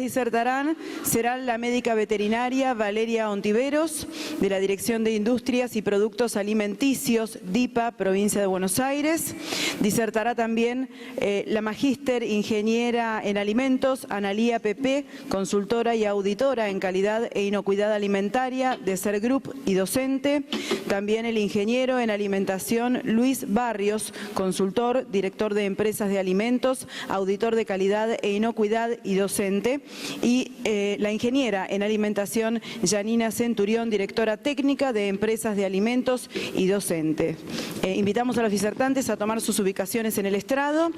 disertarán serán la médica veterinaria Valeria Ontiveros, de la Dirección de Industrias y Productos Alimenticios, DIPA, Provincia de Buenos Aires. Disertará también la magíster ingeniera en alimentos, Analía Pepe, consultora y auditora en calidad e inocuidad alimentaria de Ser Group y docente. También el ingeniero en alimentación, Luis Barrios, consultor, director de empresas de alimentos, auditor de calidad e inocuidad y docente. Y la ingeniera en alimentación, Janina Centurión, directora técnica de empresas de alimentos y docente. Invitamos a los disertantes a tomar sus ubicaciones en el estrado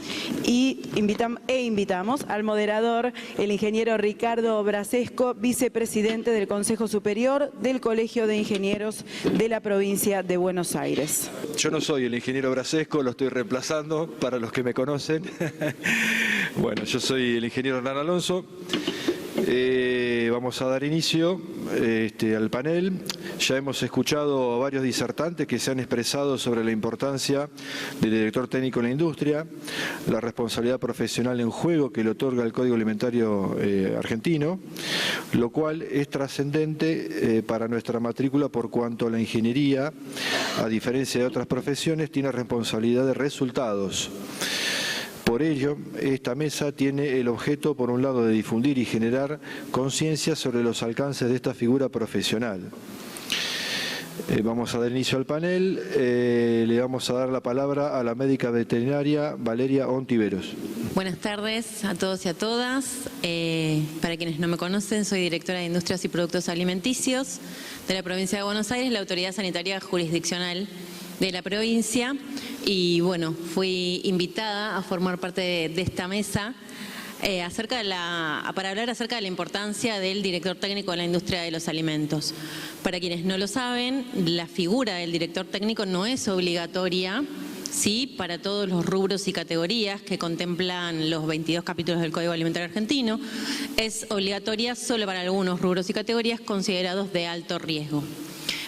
y invitamos al moderador, el ingeniero Ricardo Brasesco, vicepresidente del Consejo Superior del Colegio de Ingenieros de la provincia de Buenos Aires. Yo no soy el ingeniero Brasesco, lo estoy reemplazando para los que me conocen. Bueno, yo soy el ingeniero Hernán Alonso. Vamos a dar inicio al panel. Ya hemos escuchado a varios disertantes que se han expresado sobre la importancia del director técnico en la industria, la responsabilidad profesional en juego que le otorga el Código Alimentario argentino, lo cual es trascendente para nuestra matrícula por cuanto la ingeniería, a diferencia de otras profesiones, tiene responsabilidad de resultados. Por ello, esta mesa tiene el objeto, por un lado, de difundir y generar conciencia sobre los alcances de esta figura profesional. Vamos a dar inicio al panel. Le vamos a dar la palabra a la médica veterinaria Valeria Ontiveros. Buenas tardes a todos y a todas. Para quienes no me conocen, soy directora de Industrias y Productos Alimenticios de la provincia de Buenos Aires, la autoridad sanitaria jurisdiccional de la provincia, y bueno, fui invitada a formar parte de esta mesa para hablar acerca de la importancia del director técnico en la industria de los alimentos. Para quienes no lo saben, la figura del director técnico no es obligatoria, sí, para todos los rubros y categorías que contemplan los 22 capítulos del Código Alimentario Argentino. Es obligatoria solo para algunos rubros y categorías considerados de alto riesgo.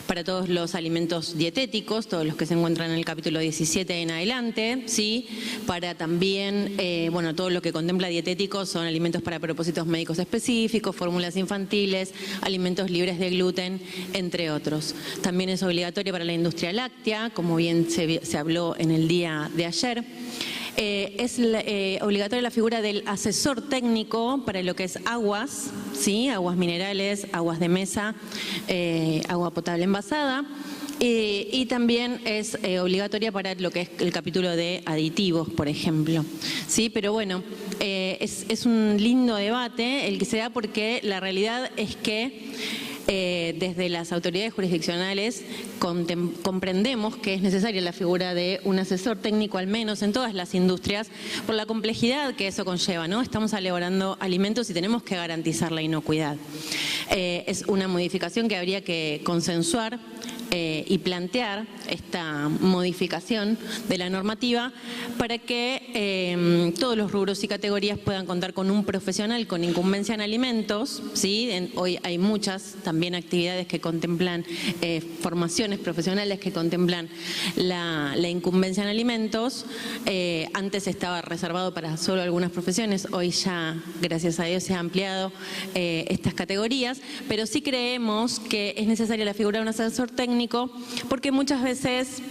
Para todos los alimentos dietéticos, todos los que se encuentran en el capítulo 17 en adelante, ¿sí? Para también, bueno, todo lo que contempla dietéticos son alimentos para propósitos médicos específicos, fórmulas infantiles, alimentos libres de gluten, entre otros. También es obligatoria para la industria láctea, como bien se habló en el día de ayer. Es obligatoria la figura del asesor técnico para lo que es aguas, ¿sí? Aguas minerales, aguas de mesa, agua potable envasada. Y también es obligatoria para lo que es el capítulo de aditivos, por ejemplo. ¿Sí? Pero bueno, es un lindo debate el que se da, porque la realidad es que desde las autoridades jurisdiccionales comprendemos que es necesaria la figura de un asesor técnico, al menos en todas las industrias, por la complejidad que eso conlleva, ¿no? Estamos elaborando alimentos y tenemos que garantizar la inocuidad. Es una modificación que habría que consensuar y plantear esta modificación de la normativa para que todos los rubros y categorías puedan contar con un profesional con incumbencia en alimentos, ¿sí? Hoy hay muchas también actividades que contemplan, formaciones profesionales que contemplan la incumbencia en alimentos. Antes estaba reservado para solo algunas profesiones, hoy ya, gracias a Dios, se ha ampliado estas categorías, pero sí creemos que es necesaria la figura de un asesor técnico, porque muchas veces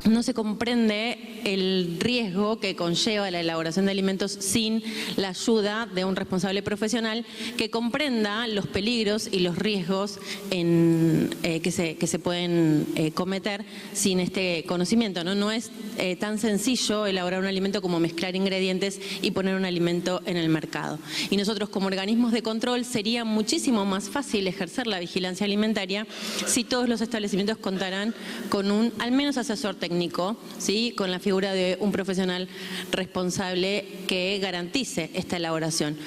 no se comprende el riesgo que conlleva la elaboración de alimentos sin la ayuda de un responsable profesional que comprenda los peligros y los riesgos que se pueden cometer sin este conocimiento, ¿no? No es tan sencillo elaborar un alimento como mezclar ingredientes y poner un alimento en el mercado. Y nosotros, como organismos de control, sería muchísimo más fácil ejercer la vigilancia alimentaria si todos los establecimientos contaran con un, al menos, asesor técnico, ¿sí? Con la figura de un profesional responsable que garantice esta elaboración.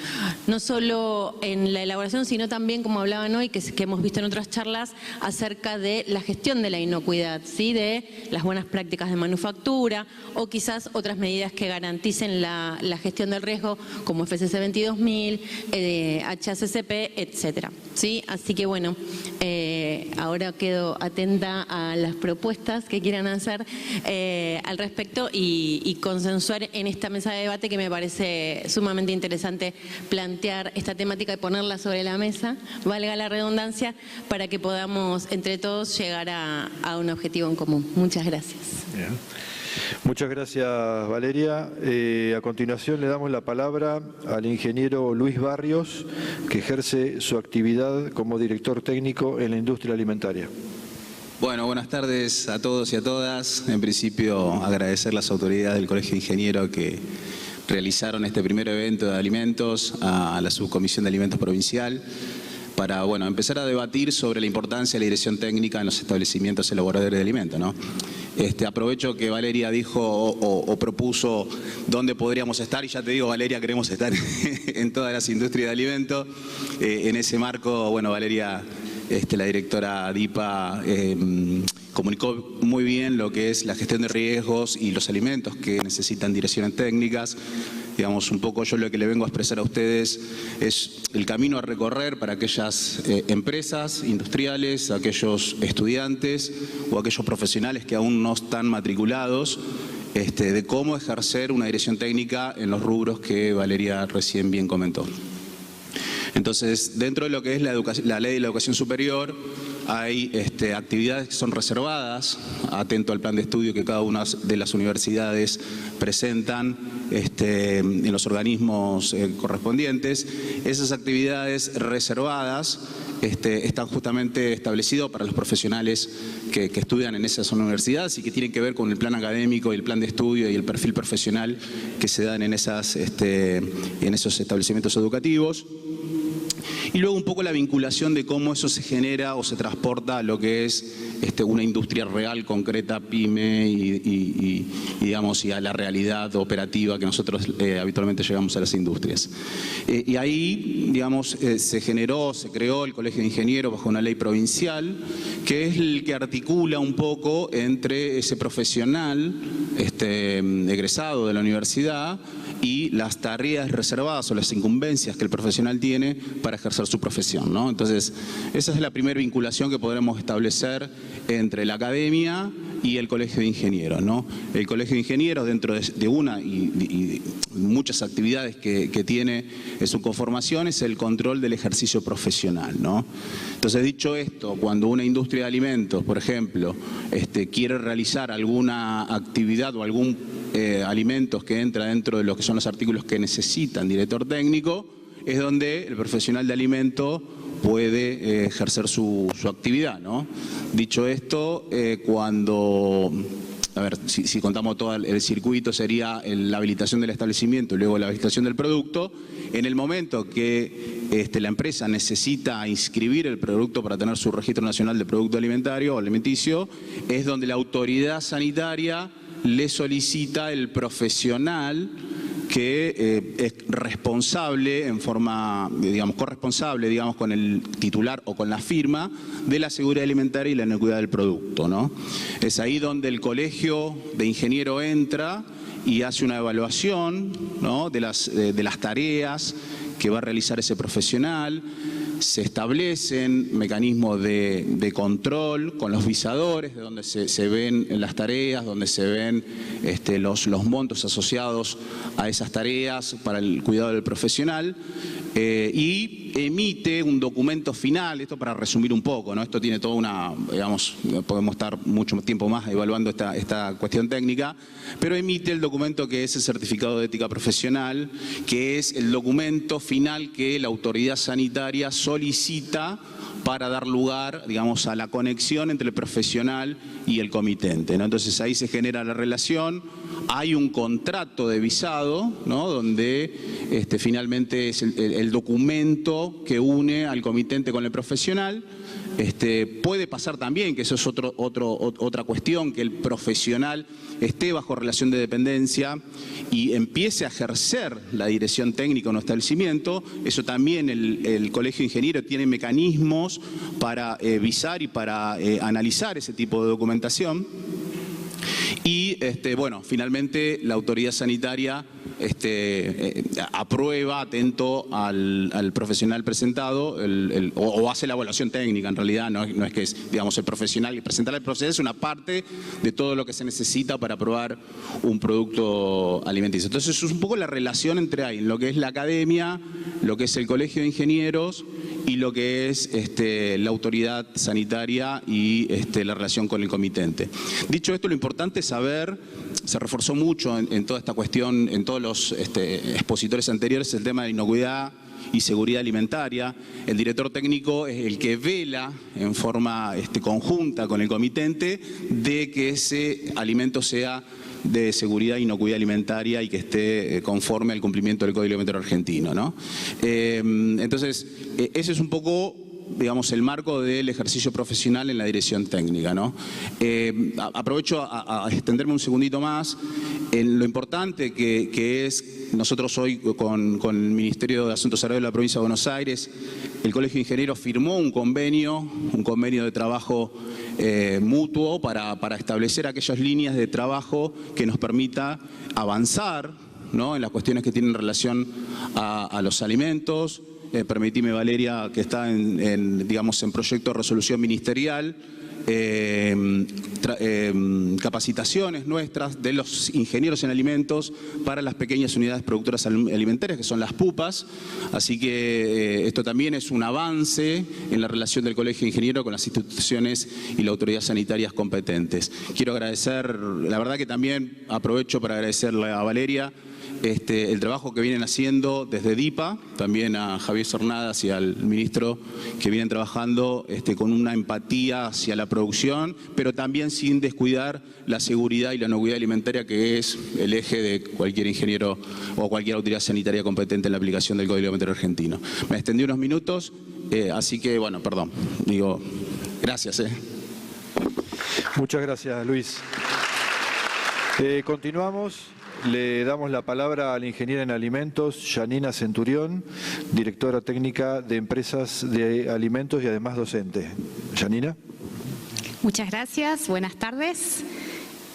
No solo en la elaboración, sino también, como hablaban hoy, que hemos visto en otras charlas, acerca de la gestión de la inocuidad, ¿sí? De las buenas prácticas de manufactura o quizás otras medidas que garanticen la gestión del riesgo, como FCC 22000, HACCP, etcétera, ¿sí? Así que bueno, que ahora quedo atenta a las propuestas que quieran hacer al respecto y consensuar en esta mesa de debate, que me parece sumamente interesante plantear esta temática y ponerla sobre la mesa, valga la redundancia, para que podamos entre todos llegar a un objetivo en común. Muchas gracias. Bien. Muchas gracias, Valeria. A continuación le damos la palabra al ingeniero Luis Barrios, que ejerce su actividad como director técnico en la industria alimentaria. Bueno, buenas tardes a todos y a todas. En principio, agradecer las autoridades del Colegio de Ingenieros que realizaron este primer evento de alimentos, a la Subcomisión de Alimentos Provincial, para empezar a debatir sobre la importancia de la dirección técnica en los establecimientos elaboradores de alimentos, ¿no? Aprovecho que Valeria dijo o propuso dónde podríamos estar, y ya te digo, Valeria, queremos estar en todas las industrias de alimentos. En ese marco, Valeria, la directora DIPA, comunicó muy bien lo que es la gestión de riesgos y los alimentos que necesitan direcciones técnicas. Digamos, un poco yo lo que le vengo a expresar a ustedes es el camino a recorrer para aquellas empresas industriales, aquellos estudiantes o aquellos profesionales que aún no están matriculados, de cómo ejercer una dirección técnica en los rubros que Valeria recién bien comentó. Entonces, dentro de lo que es la ley de la educación superior, hay actividades que son reservadas, atento al plan de estudio que cada una de las universidades presentan en los organismos correspondientes. Esas actividades reservadas están justamente establecidas para los profesionales que estudian en esas universidades y que tienen que ver con el plan académico y el plan de estudio y el perfil profesional que se dan en esos establecimientos educativos. Y luego un poco la vinculación de cómo eso se genera o se transporta a lo que es una industria real, concreta, pyme y a la realidad operativa que nosotros habitualmente llegamos a las industrias. Y ahí, se creó el Colegio de Ingenieros bajo una ley provincial, que es el que articula un poco entre ese profesional egresado de la universidad y las tareas reservadas o las incumbencias que el profesional tiene para ejercer su profesión, ¿no? Entonces, esa es la primera vinculación que podremos establecer entre la academia y el Colegio de Ingenieros, ¿no? El Colegio de Ingenieros, dentro de una y muchas actividades que tiene en su conformación, es el control del ejercicio profesional, ¿no? Entonces, dicho esto, cuando una industria de alimentos, por ejemplo, quiere realizar alguna actividad o algún alimentos que entra dentro de lo que son los artículos que necesitan director técnico, es donde el profesional de alimento puede ejercer su actividad, ¿no? Dicho esto, si contamos todo el circuito, sería la habilitación del establecimiento y luego la habilitación del producto. En el momento que la empresa necesita inscribir el producto para tener su registro nacional de producto alimentario o alimenticio, es donde la autoridad sanitaria le solicita el profesional que es responsable en forma, corresponsable, con el titular o con la firma de la seguridad alimentaria y la inocuidad del producto, ¿no? Es ahí donde el Colegio de Ingenieros entra y hace una evaluación, ¿no?, de las tareas que va a realizar ese profesional. Se establecen mecanismos de control con los visadores, de donde se ven las tareas, donde se ven los montos asociados a esas tareas para el cuidado del profesional, y emite un documento final. Esto para resumir un poco, ¿no? Esto tiene toda una, podemos estar mucho tiempo más evaluando esta cuestión técnica, pero emite el documento que es el certificado de ética profesional, que es el documento final que la autoridad sanitaria solicita para dar lugar, a la conexión entre el profesional y el comitente, ¿no? Entonces ahí se genera la relación, hay un contrato de visado, ¿no?, donde finalmente es el documento que une al comitente con el profesional. Puede pasar también, que eso es otra cuestión, que el profesional esté bajo relación de dependencia y empiece a ejercer la dirección técnica en un establecimiento. Eso también el Colegio de Ingenieros tiene mecanismos para visar y para analizar ese tipo de documentación. Y finalmente la autoridad sanitaria aprueba atento al profesional presentado o hace la evaluación técnica. En realidad no es que es, digamos, el profesional. Presentar al profesional es una parte de todo lo que se necesita para aprobar un producto alimenticio. Entonces es un poco la relación entre ahí, lo que es la academia, lo que es el Colegio de Ingenieros y lo que es la autoridad sanitaria y la relación con el comitente. Dicho esto, lo importante es saber, se reforzó mucho en toda esta cuestión, en todos los expositores anteriores, el tema de inocuidad y seguridad alimentaria. El director técnico es el que vela en forma conjunta con el comitente de que ese alimento sea de seguridad e inocuidad alimentaria y que esté conforme al cumplimiento del Código Alimentario argentino, ¿no? Entonces, ese es un poco, digamos, el marco del ejercicio profesional en la dirección técnica, ¿no? Aprovecho a extenderme un segundito más en lo importante que es, nosotros hoy con el Ministerio de Asuntos Agrarios de la Provincia de Buenos Aires, el Colegio de Ingenieros firmó un convenio de trabajo mutuo para establecer aquellas líneas de trabajo que nos permita avanzar, ¿no?, en las cuestiones que tienen relación a los alimentos. Permitime, Valeria, que está digamos, en proyecto de resolución ministerial, capacitaciones nuestras de los ingenieros en alimentos para las pequeñas unidades productoras alimentarias, que son las PUPAs. Así que esto también es un avance en la relación del Colegio de Ingenieros con las instituciones y las autoridades sanitarias competentes. Quiero agradecer, la verdad que también aprovecho para agradecerle a Valeria el trabajo que vienen haciendo desde DIPA, también a Javier Cernadas y al ministro, que vienen trabajando con una empatía hacia la producción, pero también sin descuidar la seguridad y la inocuidad alimentaria, que es el eje de cualquier ingeniero o cualquier autoridad sanitaria competente en la aplicación del Código Alimentario argentino. Me extendí unos minutos, así que, bueno, perdón, digo, gracias. Muchas gracias, Luis. Continuamos. Le damos la palabra a la ingeniera en alimentos, Yanina Centurión, directora técnica de empresas de alimentos y además docente. Yanina. Muchas gracias, buenas tardes.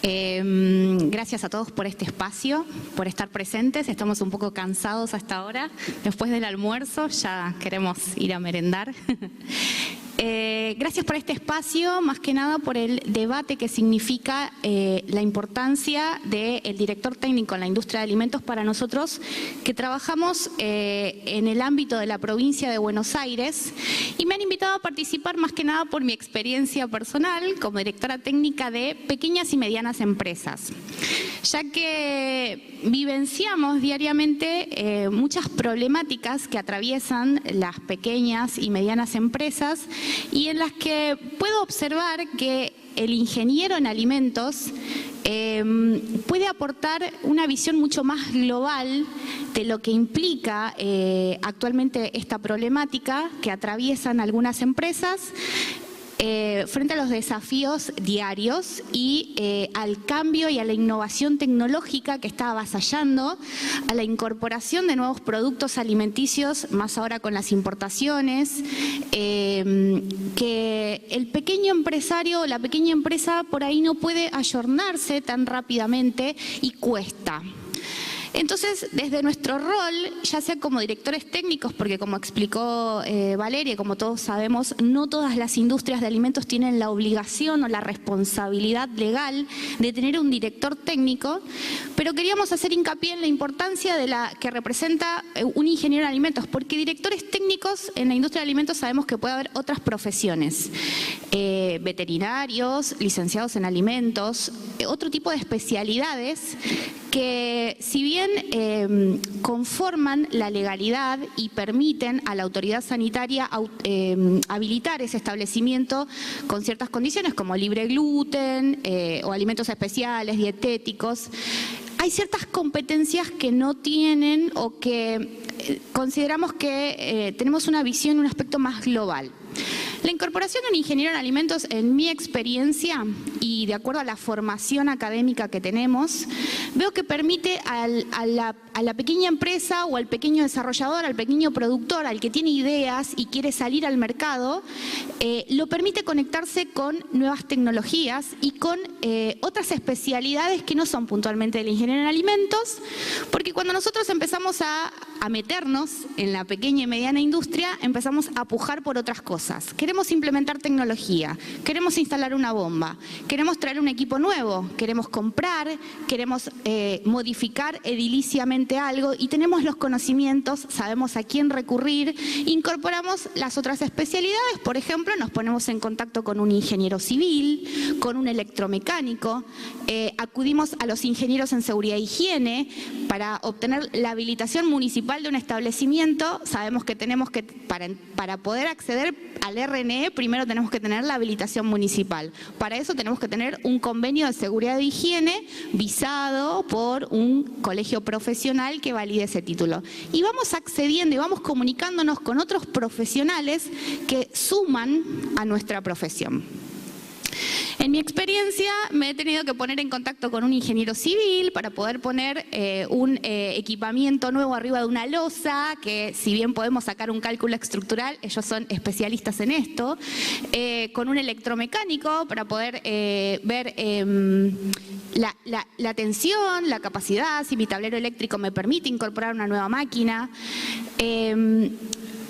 Gracias a todos por este espacio, por estar presentes. Estamos un poco cansados hasta ahora. Después del almuerzo ya queremos ir a merendar. Gracias por este espacio, más que nada por el debate que significa la importancia del director técnico en la industria de alimentos para nosotros que trabajamos en el ámbito de la provincia de Buenos Aires, y me han invitado a participar más que nada por mi experiencia personal como directora técnica de pequeñas y medianas empresas, ya que vivenciamos diariamente muchas problemáticas que atraviesan las pequeñas y medianas empresas, y en las que puedo observar que el ingeniero en alimentos puede aportar una visión mucho más global de lo que implica actualmente esta problemática que atraviesan algunas empresas frente a los desafíos diarios y al cambio y a la innovación tecnológica que está avasallando, a la incorporación de nuevos productos alimenticios, más ahora con las importaciones, que el pequeño empresario o la pequeña empresa por ahí no puede ayornarse tan rápidamente y cuesta. Entonces, desde nuestro rol, ya sea como directores técnicos, porque como explicó Valeria, como todos sabemos, no todas las industrias de alimentos tienen la obligación o la responsabilidad legal de tener un director técnico, pero queríamos hacer hincapié en la importancia de la que representa un ingeniero en alimentos, porque directores técnicos en la industria de alimentos sabemos que puede haber otras profesiones, veterinarios, licenciados en alimentos, otro tipo de especialidades que, si bien conforman la legalidad y permiten a la autoridad sanitaria habilitar ese establecimiento con ciertas condiciones como libre gluten o alimentos especiales, dietéticos, hay ciertas competencias que no tienen o que consideramos que tenemos una visión, un aspecto más global. La incorporación de un ingeniero en alimentos, en mi experiencia y de acuerdo a la formación académica que tenemos, veo que permite a la pequeña empresa o al pequeño desarrollador, al pequeño productor, al que tiene ideas y quiere salir al mercado, lo permite conectarse con nuevas tecnologías y con otras especialidades que no son puntualmente de la ingeniería en alimentos, porque cuando nosotros empezamos a meternos en la pequeña y mediana industria, empezamos a pujar por otras cosas. Queremos implementar tecnología, queremos instalar una bomba, queremos traer un equipo nuevo, queremos comprar, queremos modificar ediliciamente algo y tenemos los conocimientos, sabemos a quién recurrir, incorporamos las otras especialidades, por ejemplo, nos ponemos en contacto con un ingeniero civil, con un electromecánico, acudimos a los ingenieros en seguridad e higiene para obtener la habilitación municipal de un establecimiento. Sabemos que tenemos que, para poder acceder al RNE, primero tenemos que tener la habilitación municipal. Para eso tenemos que tener un convenio de seguridad e higiene visado por un colegio profesional que valide ese título. Y vamos accediendo y vamos comunicándonos con otros profesionales que suman a nuestra profesión. En mi experiencia me he tenido que poner en contacto con un ingeniero civil para poder poner un equipamiento nuevo arriba de una losa, que si bien podemos sacar un cálculo estructural, ellos son especialistas en esto, con un electromecánico para poder ver la tensión, la capacidad, si mi tablero eléctrico me permite incorporar una nueva máquina.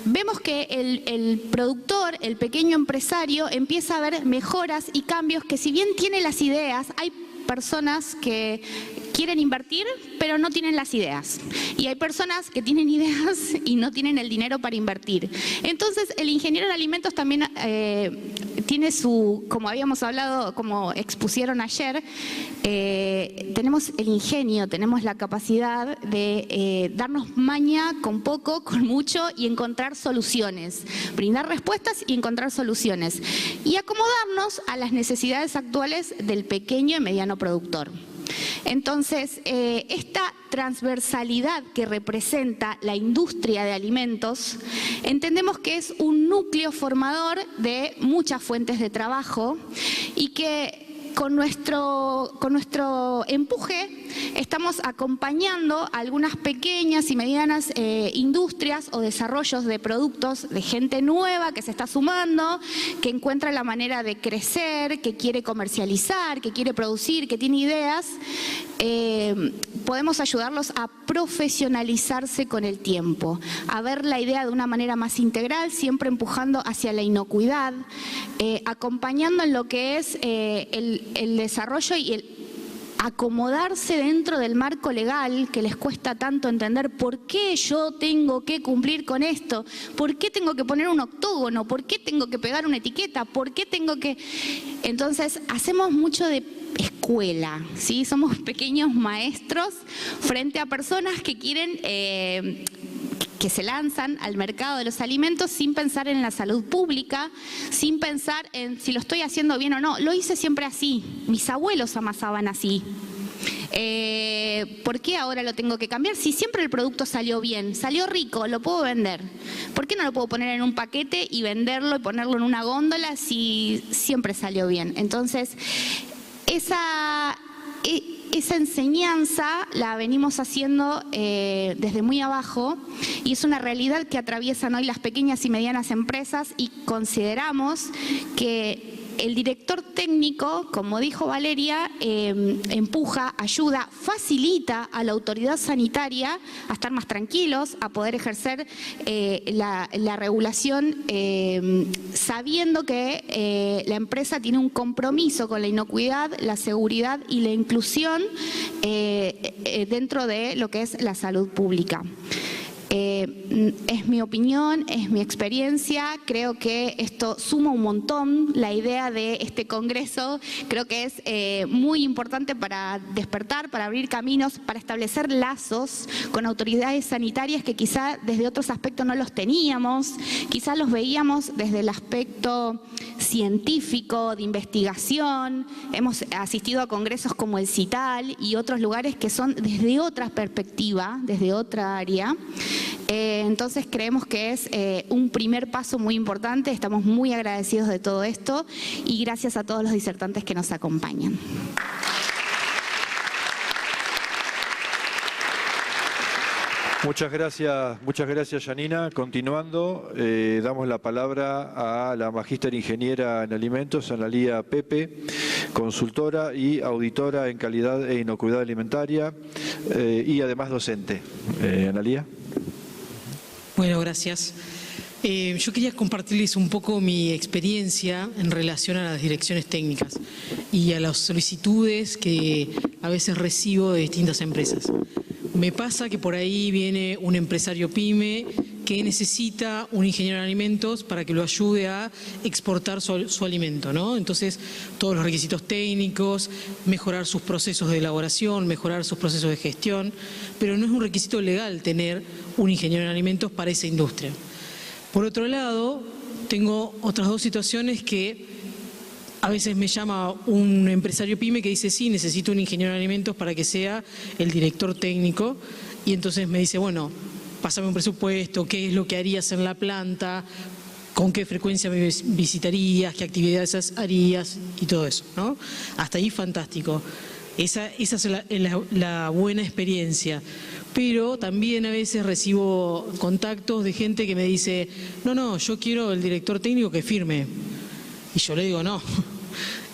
Vemos que el productor, el pequeño empresario, empieza a ver mejoras y cambios que, si bien tiene las ideas, hay personas que quieren invertir pero no tienen las ideas, y hay personas que tienen ideas y no tienen el dinero para invertir. Entonces el ingeniero en alimentos también tiene su, como habíamos hablado, como expusieron ayer, tenemos el ingenio, tenemos la capacidad de darnos maña con poco, con mucho, y encontrar soluciones, brindar respuestas y encontrar soluciones, y acomodarnos a las necesidades actuales del pequeño y mediano productor. Entonces, esta transversalidad que representa la industria de alimentos, entendemos que es un núcleo formador de muchas fuentes de trabajo y que con nuestro empuje estamos acompañando a algunas pequeñas y medianas industrias o desarrollos de productos de gente nueva que se está sumando, que encuentra la manera de crecer, que quiere comercializar, que quiere producir, que tiene ideas. Podemos ayudarlos a profesionalizarse con el tiempo, a ver la idea de una manera más integral, siempre empujando hacia la inocuidad, acompañando en lo que es el desarrollo y el acomodarse dentro del marco legal que les cuesta tanto entender. ¿Por qué yo tengo que cumplir con esto? ¿Por qué tengo que poner un octógono? ¿Por qué tengo que pegar una etiqueta? ¿Por qué tengo que...? Entonces, hacemos mucho de escuela, ¿sí? Somos pequeños maestros frente a personas que quieren... que se lanzan al mercado de los alimentos sin pensar en la salud pública, sin pensar en si lo estoy haciendo bien o no. Lo hice siempre así, mis abuelos amasaban así. ¿Por qué ahora lo tengo que cambiar? Si siempre el producto salió bien, salió rico, lo puedo vender. ¿Por qué no lo puedo poner en un paquete y venderlo y ponerlo en una góndola si siempre salió bien? Entonces, esa enseñanza la venimos haciendo desde muy abajo, y es una realidad que atraviesan hoy las pequeñas y medianas empresas, y consideramos que el director técnico, como dijo Valeria, empuja, ayuda, facilita a la autoridad sanitaria a estar más tranquilos, a poder ejercer la regulación sabiendo que la empresa tiene un compromiso con la inocuidad, la seguridad y la inclusión dentro de lo que es la salud pública. Es mi opinión, es mi experiencia, creo que esto suma un montón. La idea de este congreso creo que es muy importante para despertar, para abrir caminos, para establecer lazos con autoridades sanitarias que quizá desde otros aspectos no los teníamos, quizá los veíamos desde el aspecto científico, de investigación. Hemos asistido a congresos como el CITAL y otros lugares que son desde otra perspectiva, desde otra área. Entonces creemos que es un primer paso muy importante, estamos muy agradecidos de todo esto y gracias a todos los disertantes que nos acompañan. Muchas gracias, Yanina. Continuando, damos la palabra a la magíster ingeniera en alimentos, Analía Pepe, consultora y auditora en calidad e inocuidad alimentaria y además docente. Analía. Bueno, gracias. Yo quería compartirles un poco mi experiencia en relación a las direcciones técnicas y a las solicitudes que a veces recibo de distintas empresas. Me pasa que por ahí viene un empresario pyme que necesita un ingeniero en alimentos para que lo ayude a exportar su alimento, ¿no? Entonces, todos los requisitos técnicos, mejorar sus procesos de elaboración, mejorar sus procesos de gestión, pero no es un requisito legal tener un ingeniero en alimentos para esa industria. Por otro lado, tengo otras dos situaciones que a veces me llama un empresario pyme que dice, sí, necesito un ingeniero en alimentos para que sea el director técnico, y entonces me dice, bueno, pásame un presupuesto, qué es lo que harías en la planta, con qué frecuencia me visitarías, qué actividades harías y todo eso, ¿no? Hasta ahí fantástico. Esa es la buena experiencia. Pero también a veces recibo contactos de gente que me dice, no, yo quiero el director técnico que firme. Y yo le digo, no.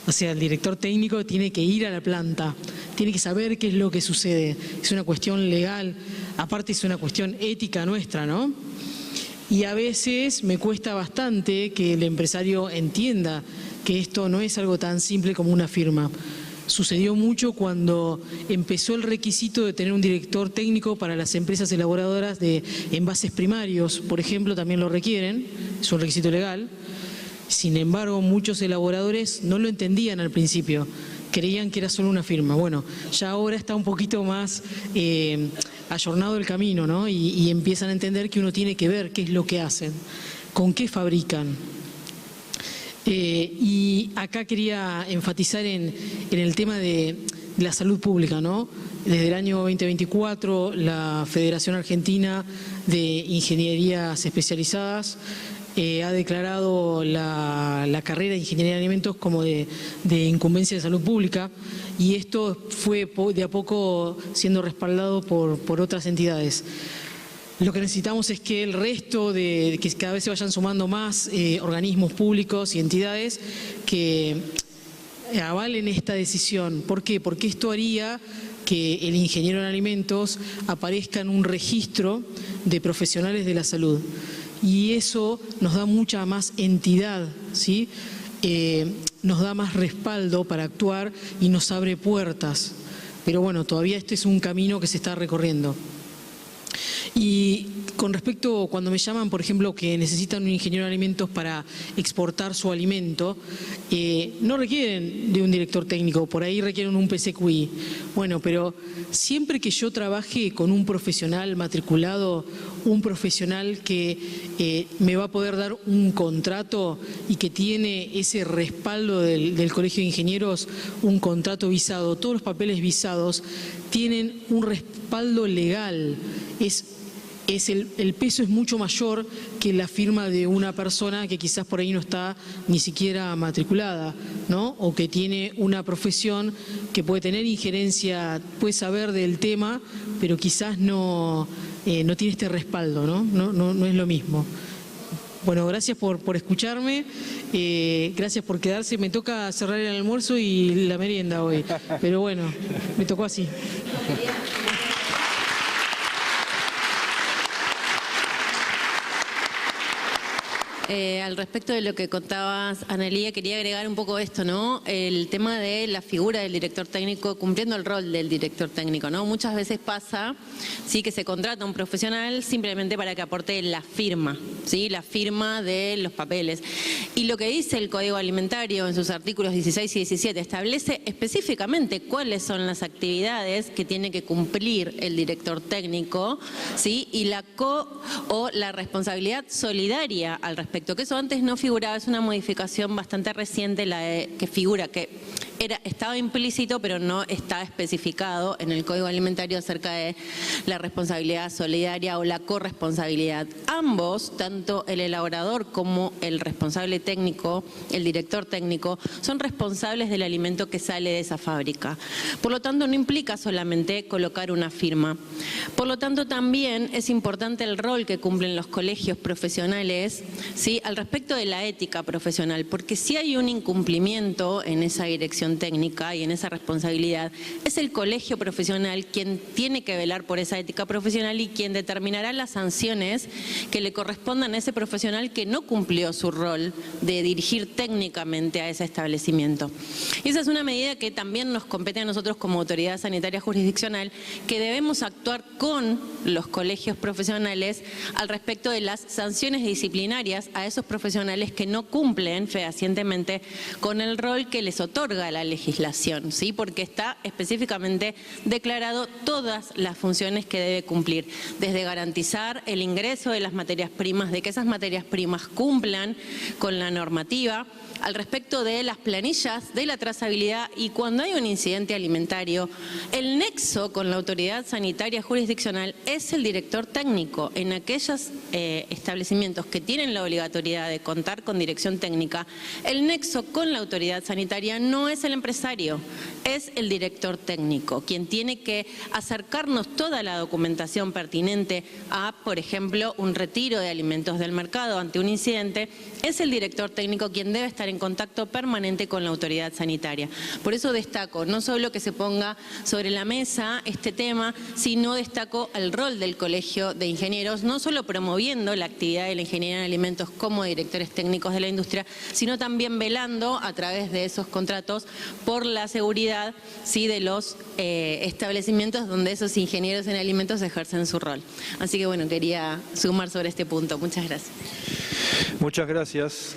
O sea, el director técnico tiene que ir a la planta, tiene que saber qué es lo que sucede. Es una cuestión legal, aparte es una cuestión ética nuestra, ¿no? Y a veces me cuesta bastante que el empresario entienda que esto no es algo tan simple como una firma. Sucedió mucho cuando empezó el requisito de tener un director técnico para las empresas elaboradoras de envases primarios, por ejemplo, también lo requieren, es un requisito legal. Sin embargo, muchos elaboradores no lo entendían al principio, creían que era solo una firma. Bueno, ya ahora está un poquito más ayornado el camino, ¿no? Y empiezan a entender que uno tiene que ver qué es lo que hacen, con qué fabrican. Y acá quería enfatizar en el tema de la salud pública, ¿no? Desde el año 2024, la Federación Argentina de Ingenierías Especializadas ha declarado la carrera de Ingeniería de Alimentos como de incumbencia de salud pública, y esto fue de a poco siendo respaldado por otras entidades. Lo que necesitamos es que el resto que cada vez se vayan sumando más organismos públicos y entidades que avalen esta decisión. ¿Por qué? Porque esto haría que el ingeniero en alimentos aparezca en un registro de profesionales de la salud. Y eso nos da mucha más entidad, ¿sí? Nos da más respaldo para actuar y nos abre puertas. Pero bueno, todavía este es un camino que se está recorriendo. Y con respecto, cuando me llaman, por ejemplo, que necesitan un ingeniero de alimentos para exportar su alimento, no requieren de un director técnico, por ahí requieren un PCQI. Bueno, pero siempre que yo trabaje con un profesional matriculado, un profesional que me va a poder dar un contrato y que tiene ese respaldo del Colegio de Ingenieros, un contrato visado, todos los papeles visados tienen un respaldo legal. El peso es mucho mayor que la firma de una persona que quizás por ahí no está ni siquiera matriculada, ¿no? O que tiene una profesión que puede tener injerencia, puede saber del tema, pero quizás no tiene este respaldo, ¿no? No es lo mismo. Bueno, gracias por escucharme, gracias por quedarse. Me toca cerrar el almuerzo y la merienda hoy, pero bueno, me tocó así. Al respecto de lo que contabas, Analía, quería agregar un poco esto, ¿no? El tema de la figura del director técnico cumpliendo el rol del director técnico, ¿no? Muchas veces pasa, sí, que se contrata a un profesional simplemente para que aporte la firma, ¿sí? La firma de los papeles. Y lo que dice el Código Alimentario en sus artículos 16 y 17 establece específicamente cuáles son las actividades que tiene que cumplir el director técnico, ¿sí? Y la responsabilidad solidaria al respecto, que eso antes no figuraba, es una modificación bastante reciente que figura, que estaba implícito, pero no está especificado en el Código Alimentario acerca de la responsabilidad solidaria o la corresponsabilidad. Ambos, tanto el elaborador como el responsable técnico, el director técnico, son responsables del alimento que sale de esa fábrica. Por lo tanto, no implica solamente colocar una firma. Por lo tanto, también es importante el rol que cumplen los colegios profesionales, ¿sí?, al respecto de la ética profesional, porque si hay un incumplimiento en esa dirección técnica y en esa responsabilidad, es el colegio profesional quien tiene que velar por esa ética profesional y quien determinará las sanciones que le correspondan a ese profesional que no cumplió su rol de dirigir técnicamente a ese establecimiento. Y esa es una medida que también nos compete a nosotros como autoridad sanitaria jurisdiccional, que debemos actuar con los colegios profesionales al respecto de las sanciones disciplinarias a esos profesionales que no cumplen fehacientemente con el rol que les otorga la legislación, ¿sí?, porque está específicamente declarado todas las funciones que debe cumplir, desde garantizar el ingreso de las materias primas, de que esas materias primas cumplan con la normativa, al respecto de las planillas, de la trazabilidad, y cuando hay un incidente alimentario, el nexo con la autoridad sanitaria jurisdiccional es el director técnico. En aquellos establecimientos que tienen la obligatoriedad de contar con dirección técnica, el nexo con la autoridad sanitaria no es el empresario, es el director técnico, quien tiene que acercarnos toda la documentación pertinente a, por ejemplo, un retiro de alimentos del mercado ante un incidente. Es el director técnico quien debe estar en contacto permanente con la autoridad sanitaria. Por eso destaco no solo que se ponga sobre la mesa este tema, sino destaco el rol del Colegio de Ingenieros, no solo promoviendo la actividad de la ingeniería en alimentos como directores técnicos de la industria, sino también velando a través de esos contratos por la seguridad, sí, de los establecimientos donde esos ingenieros en alimentos ejercen su rol. Así que bueno, quería sumar sobre este punto. Muchas gracias. Muchas gracias.